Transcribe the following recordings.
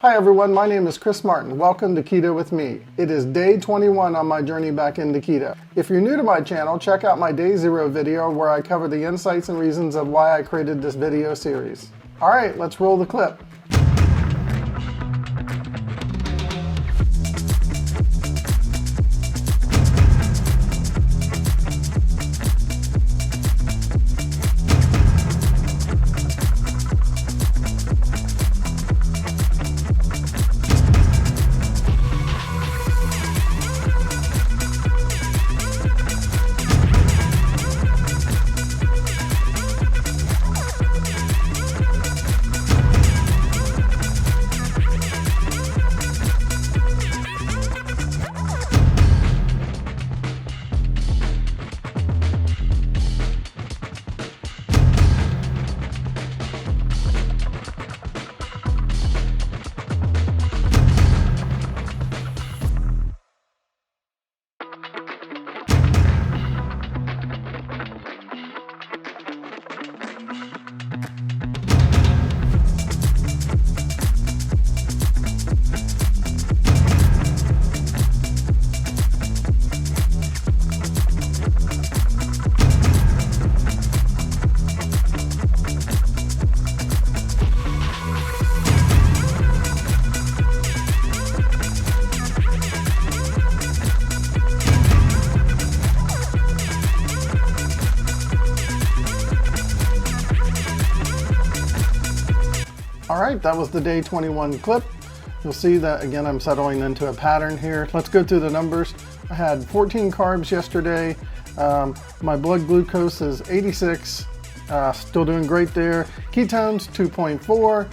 Hi everyone, my name is Chris Martin. Welcome to Keto with me. It is day 21 on my journey back into keto. If you're new to my channel, check out my day 0 video where I cover the insights and reasons of why I created this video series. Alright, let's roll the clip. Alright, that was the day 21 clip. You'll see that again I'm settling into a pattern here. Let's go through the numbers. I had 14 carbs yesterday. My blood glucose is 86, still doing great there. Ketones 2.4,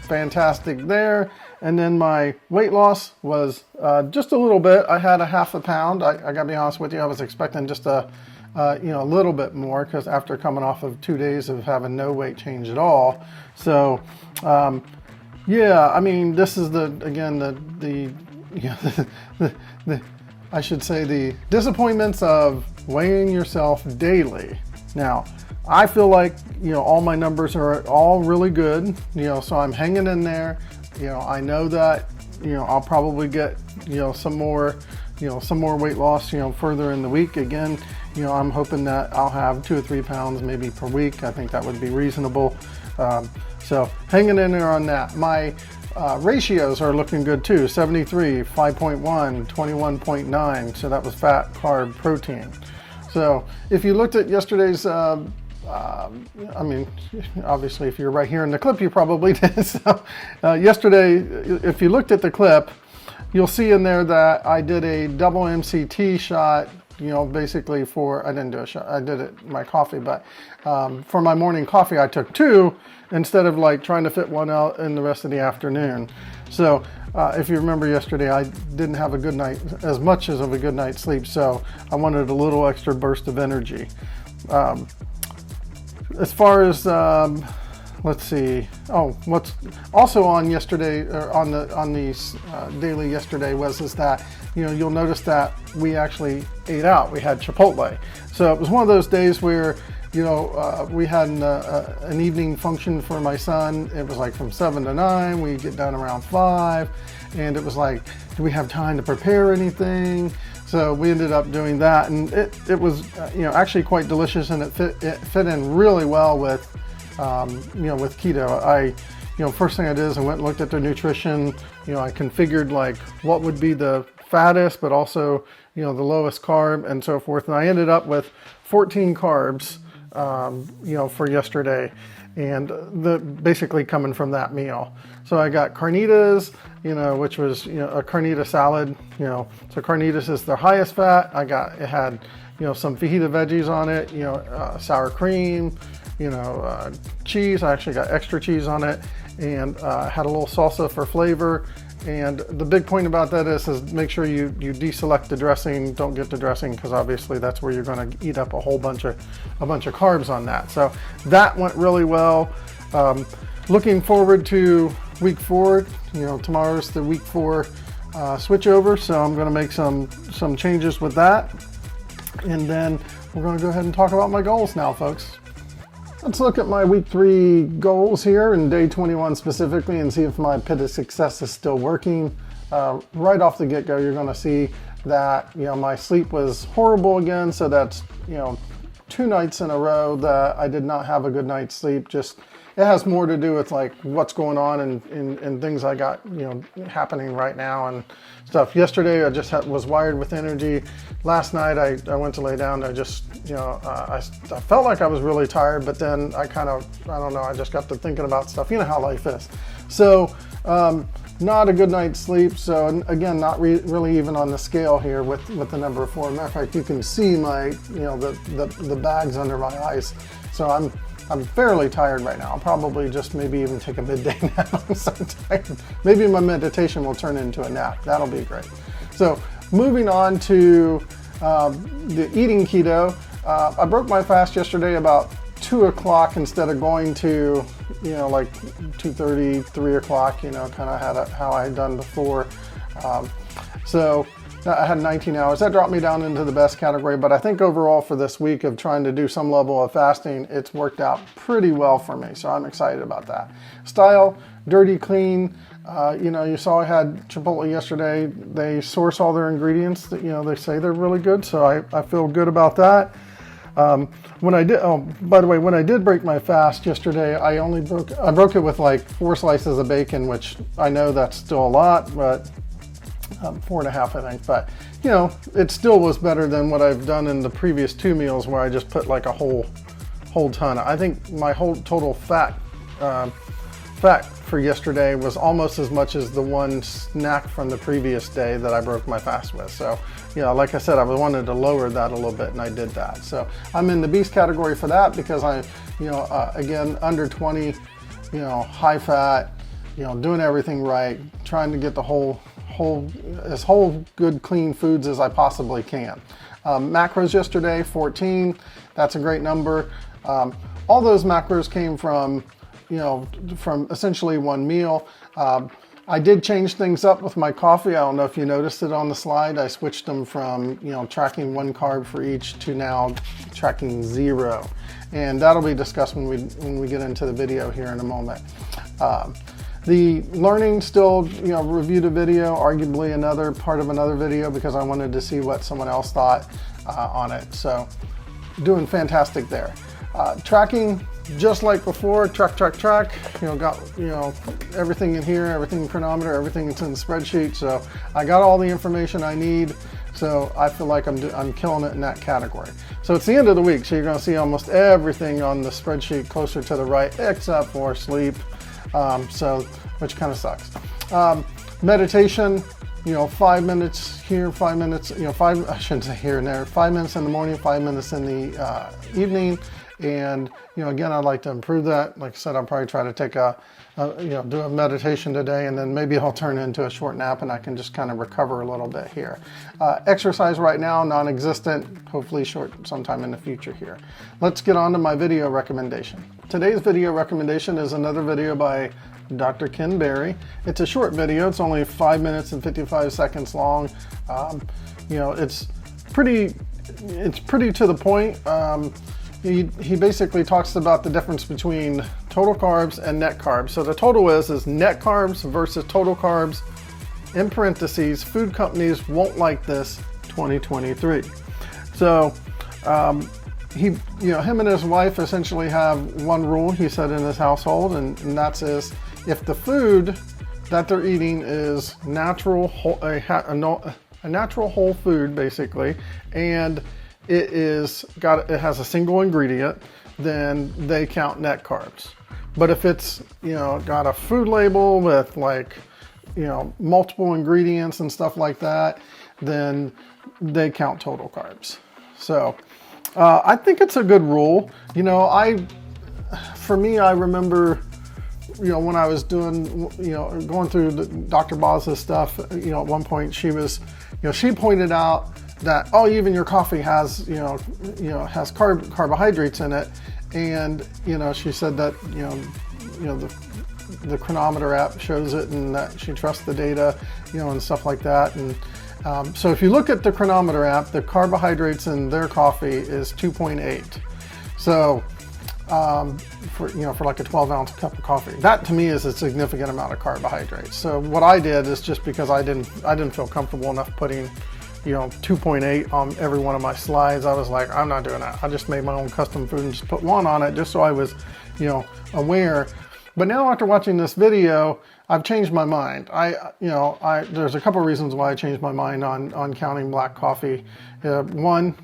fantastic there. And then my weight loss was just a little bit. I had a half a pound. I gotta be honest with you, I was expecting just a little bit more, because after coming off of 2 days of having no weight change at all. So yeah, I mean, this is I should say the disappointments of weighing yourself daily. Now, I feel like, all my numbers are all really good, so I'm hanging in there. I know that, I'll probably get, some more weight loss, further in the week. Again, I'm hoping that I'll have 2 or 3 pounds maybe per week. I think that would be reasonable. So hanging in there on that. My ratios are looking good too. 73, 5.1, 21.9. So that was fat, carb, protein. So if you looked at yesterday's, I mean, obviously if you're right here in the clip, you probably did. So yesterday, if you looked at the clip, you'll see in there that I did a double MCT shot, basically I didn't do a shot, I did it my coffee, but for my morning coffee, I took 2 instead of like trying to fit 1 out in the rest of the afternoon. So if you remember yesterday, I didn't have a good night, as much as of a good night's sleep, so I wanted a little extra burst of energy. As far as, let's see. Oh, what's also on yesterday, or on the daily yesterday, was that you'll notice that we actually ate out. We had Chipotle. So it was one of those days where we had an evening function for my son. It was like from 7 to 9. We get done around 5, and it was like, do we have time to prepare anything? So we ended up doing that, and it was actually quite delicious, and it fit in really well with with keto. First thing I did is I went and looked at their nutrition. I configured like what would be the fattest, but also, the lowest carb and so forth. And I ended up with 14 carbs, for yesterday, and basically coming from that meal. So I got carnitas, which was, a carnita salad, so carnitas is the highest fat. It had, some fajita veggies on it, sour cream, cheese. I actually got extra cheese on it, and had a little salsa for flavor. And the big point about that is make sure you deselect the dressing. Don't get the dressing, because obviously that's where you're going to eat up a bunch of carbs on that. So that went really well. Looking forward to week 4. Tomorrow's the week 4 switch over, so I'm going to make some changes with that. And then we're going to go ahead and talk about my goals now, folks. Let's look at my week 3 goals here and day 21 specifically and see if my pit of success is still working. Right off the get-go, you're going to see that, my sleep was horrible again. So that's, 2 nights in a row that I did not have a good night's sleep. Just, it has more to do with like what's going on and things I got, happening right now and stuff. Yesterday, I just was wired with energy. Last night, I went to lay down. I just, I felt like I was really tired, but then I don't know, I just got to thinking about stuff. You know how life is. So, not a good night's sleep. So again, not really even on the scale here with the number 4. Matter of fact, you can see my, the bags under my eyes. So I'm fairly tired right now. I'll probably just maybe even take a midday nap. I'm so tired. Maybe my meditation will turn into a nap. That'll be great. So moving on to the eating keto. I broke my fast yesterday about 2 o'clock instead of going to, like 2:30, 3 o'clock, kind of how I had done before. So I had 19 hours. That dropped me down into the best category, but I think overall for this week of trying to do some level of fasting, it's worked out pretty well for me. So I'm excited about that. Style, dirty, clean. You saw I had Chipotle yesterday. They source all their ingredients that, they say they're really good. So I feel good about that. When I did, by the way, when I did break my fast yesterday, I broke it with like 4 slices of bacon, which I know that's still a lot, but 4.5, I think. But, it still was better than what I've done in the previous 2 meals where I just put like a whole ton. I think my whole total fat for yesterday was almost as much as the one snack from the previous day that I broke my fast with. So, like I said, I wanted to lower that a little bit, and I did that. So I'm in the beast category for that because I, again, under 20, high fat, doing everything right, trying to get the whole good clean foods as I possibly can. Macros yesterday, 14. That's a great number. All those macros came from essentially one meal. I did change things up with my coffee. I don't know if you noticed it on the slide. I switched them from, tracking 1 carb for each to now tracking 0. And that'll be discussed when we get into the video here in a moment. The learning still, reviewed a video, arguably another part of another video because I wanted to see what someone else thought on it. So doing fantastic there. Tracking, just like before, track. Got, everything in here, everything chronometer, everything that's in the spreadsheet. So I got all the information I need. So I feel like I'm killing it in that category. So it's the end of the week. So you're going to see almost everything on the spreadsheet closer to the right, except for sleep. Which kind of sucks. Meditation, 5 minutes here, 5 minutes, I shouldn't say here and there, 5 minutes in the morning, 5 minutes in the evening. And, again, I'd like to improve that. Like I said, I'll probably try to take do a meditation today, and then maybe I'll turn into a short nap and I can just kind of recover a little bit here. Exercise right now, non-existent, hopefully short sometime in the future here. Let's get on to my video recommendation. Today's video recommendation is another video by Dr. Ken Berry. It's a short video. It's only 5 minutes and 55 seconds long. It's pretty to the point. He basically talks about the difference between total carbs and net carbs. So the total is net carbs versus total carbs. In parentheses, food companies won't like this 2023. So him and his wife essentially have one rule, he said, in his household, and that's if the food that they're eating is natural, a natural whole food basically, and it has a single ingredient, then they count net carbs. But if it's got a food label with multiple ingredients and stuff like that, then they count total carbs. So I think it's a good rule. For me, I remember when I was doing going through Dr. Boz's stuff, at one point she was she pointed out that even your coffee has has carbohydrates in it, and she said that the chronometer app shows it, and that she trusts the data, and stuff like that. And so if you look at the chronometer app, the carbohydrates in their coffee is 2.8. So for like a 12-ounce cup of coffee. That to me is a significant amount of carbohydrates. So what I did is, just because I didn't feel comfortable enough putting 2.8 on every one of my slides, I was like, I'm not doing that. I just made my own custom food and just put 1 on it, just so I was aware. But now, after watching this video, I've changed my mind. There's a couple of reasons why I changed my mind on counting black coffee. One,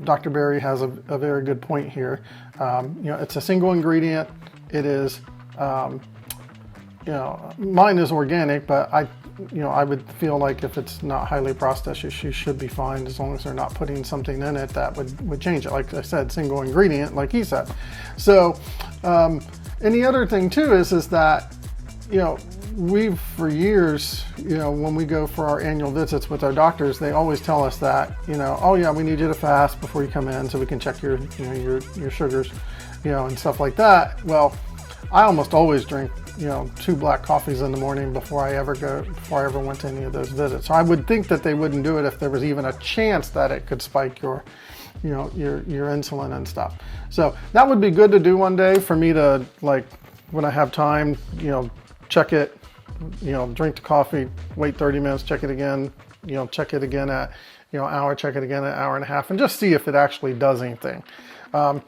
Dr. Berry has a very good point here. It's a single ingredient. It is, mine is organic, but I would feel like if it's not highly processed, you should be fine, as long as they're not putting something in it that would change it. Like I said, single ingredient, like he said. So, and the other thing too is that, we've for years, when we go for our annual visits with our doctors, they always tell us that, oh yeah, we need you to fast before you come in so we can check your sugars, and stuff like that. Well, I almost always drink, 2 black coffees in the morning before I ever went to any of those visits. So I would think that they wouldn't do it if there was even a chance that it could spike your insulin and stuff. So that would be good to do one day for me to, like, when I have time, check it, drink the coffee, wait 30 minutes, check it again, check it again at, hour, check it again at hour and a half, and just see if it actually does anything. I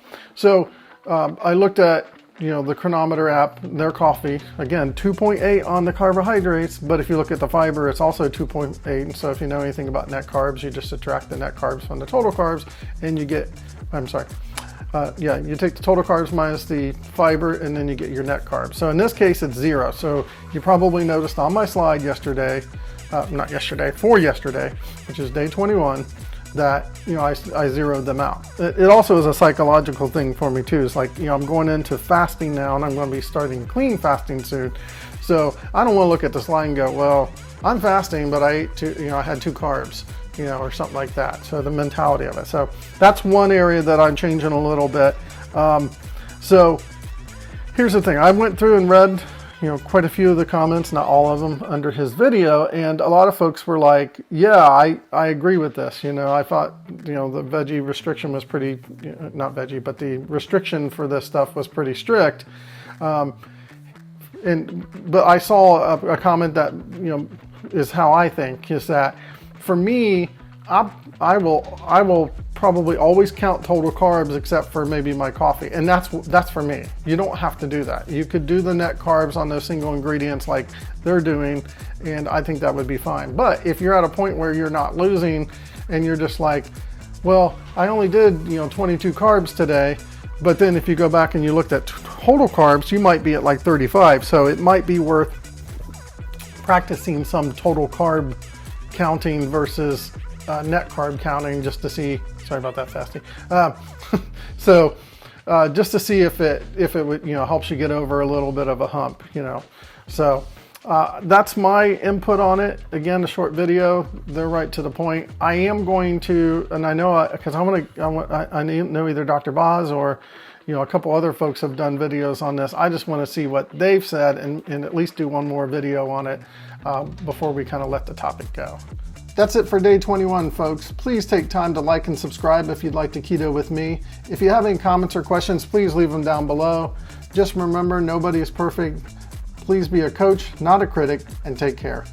looked at, the Chronometer app, their coffee, again, 2.8 on the carbohydrates, but if you look at the fiber, it's also 2.8. And so if you know anything about net carbs, you just subtract the net carbs from the total carbs, and you get, you take the total carbs minus the fiber, and then you get your net carbs. So in this case, it's 0. So you probably noticed on my slide yesterday, for yesterday, which is day 21, that I zeroed them out. It also is a psychological thing for me too. It's like, I'm going into fasting now, and I'm going to be starting clean fasting soon. So I don't want to look at the slide and go, well, I'm fasting, but I ate I had 2 carbs, or something like that. So the mentality of it. So that's one area that I'm changing a little bit. So here's the thing. I went through and read quite a few of the comments, not all of them, under his video, and a lot of folks were like, yeah, I agree with this. I thought, the veggie restriction was pretty, not veggie, but the restriction for this stuff was pretty strict. But I saw a comment that, is how I think, is that for me, I will probably always count total carbs except for maybe my coffee, and that's for me. You don't have to do that. You could do the net carbs on those single ingredients like they're doing, and I think that would be fine. But if you're at a point where you're not losing and you're just like, well, I only did 22 carbs today, but then if you go back and you looked at total carbs, you might be at like 35. So it might be worth practicing some total carb counting versus net carb counting, just to see. Sorry about that, fasting. Just to see if it would helps you get over a little bit of a hump. So that's my input on it. Again, a short video. They're right to the point. I am going to, and I know because I know either Dr. Boz or a couple other folks have done videos on this. I just want to see what they've said and at least do one more video on it before we kind of let the topic go. That's it for day 21, folks. Please take time to like and subscribe if you'd like to keto with me. If you have any comments or questions, please leave them down below. Just remember, nobody is perfect. Please be a coach, not a critic, and take care.